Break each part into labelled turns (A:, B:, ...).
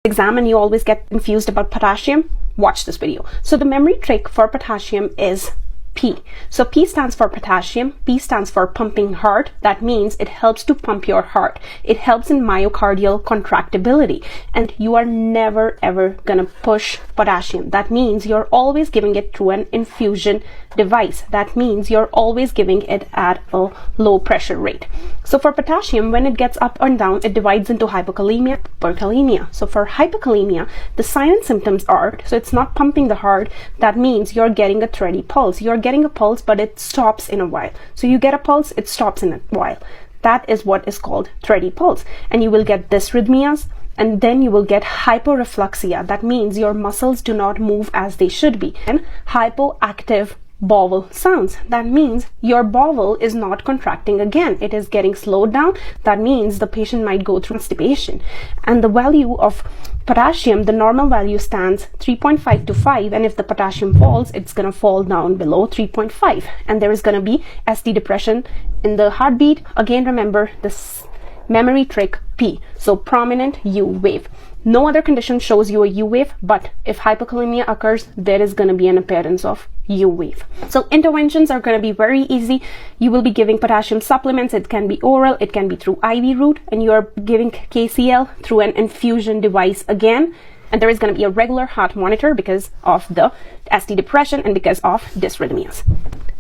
A: exam and you always get confused about potassium, watch this video. So the memory trick for potassium is P. So P stands for potassium. P stands for pumping heart. That means it helps to pump your heart. It helps in myocardial contractibility. And you are never ever gonna push potassium. That means you're always giving it through an infusion device. That means you're always giving it at a low pressure rate. So for potassium, when it gets up and down, it divides into hypokalemia, hyperkalemia. So for hypokalemia, the sign and symptoms are, so it's not pumping the heart. That means you're getting a thready pulse. You're getting a pulse, but it stops in a while. So you get a pulse, it stops in a while. That is what is called thready pulse. And you will get dysrhythmias, and then you will get hyporefluxia. That means your muscles do not move as they should be. And hypoactive bowel sounds. That means your bowel is not contracting again. It is getting slowed down. That means the patient might go through constipation. And the value of potassium, the normal value stands 3.5 to 5. And if the potassium falls, it's going to fall down below 3.5. And there is going to be ST depression in the heartbeat. Again, remember this memory trick P. So prominent U wave. No other condition shows you a U wave, but if hypokalemia occurs, there is going to be an appearance of U wave. So interventions are going to be very easy. You will be giving potassium supplements. It can be oral, it can be through IV route, and you are giving KCl through an infusion device again. And there is going to be a regular heart monitor because of the ST depression and because of dysrhythmias.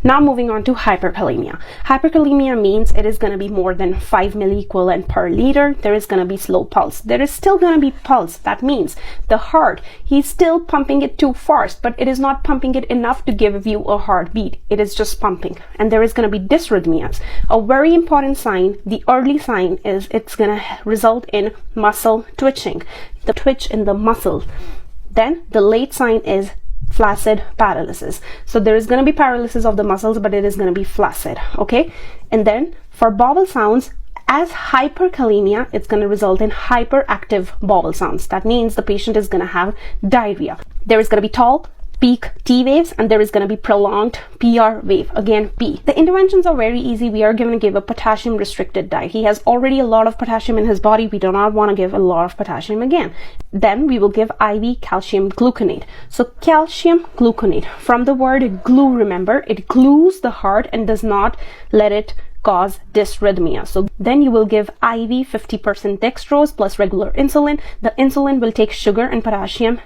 A: Now moving on to hyperkalemia. Hyperkalemia means it is going to be more than 5 milliequivalent per liter. There is going to be slow pulse. There is still going to be pulse. That means the heart, he's still pumping it too fast, but it is not pumping it enough to give you a heartbeat. It is just pumping. And there is going to be dysrhythmias. A very important sign, the early sign, is it's going to result in muscle twitching, the twitch in the muscle. Then the late sign is flaccid paralysis. So there is going to be paralysis of the muscles, but it is going to be flaccid. Okay. And then for bowel sounds, as hyperkalemia, it's going to result in hyperactive bowel sounds. That means the patient is going to have diarrhea. There is going to be tall peak T waves, and there is going to be prolonged PR wave, again P. The interventions are very easy. We are going to give a potassium restricted diet. He has already a lot of potassium in his body. We do not want to give a lot of potassium again. Then we will give IV calcium gluconate. So calcium gluconate, from the word glue, remember, it glues the heart and does not let it cause dysrhythmia. So then you will give IV 50% dextrose plus regular insulin. The insulin will take sugar and potassium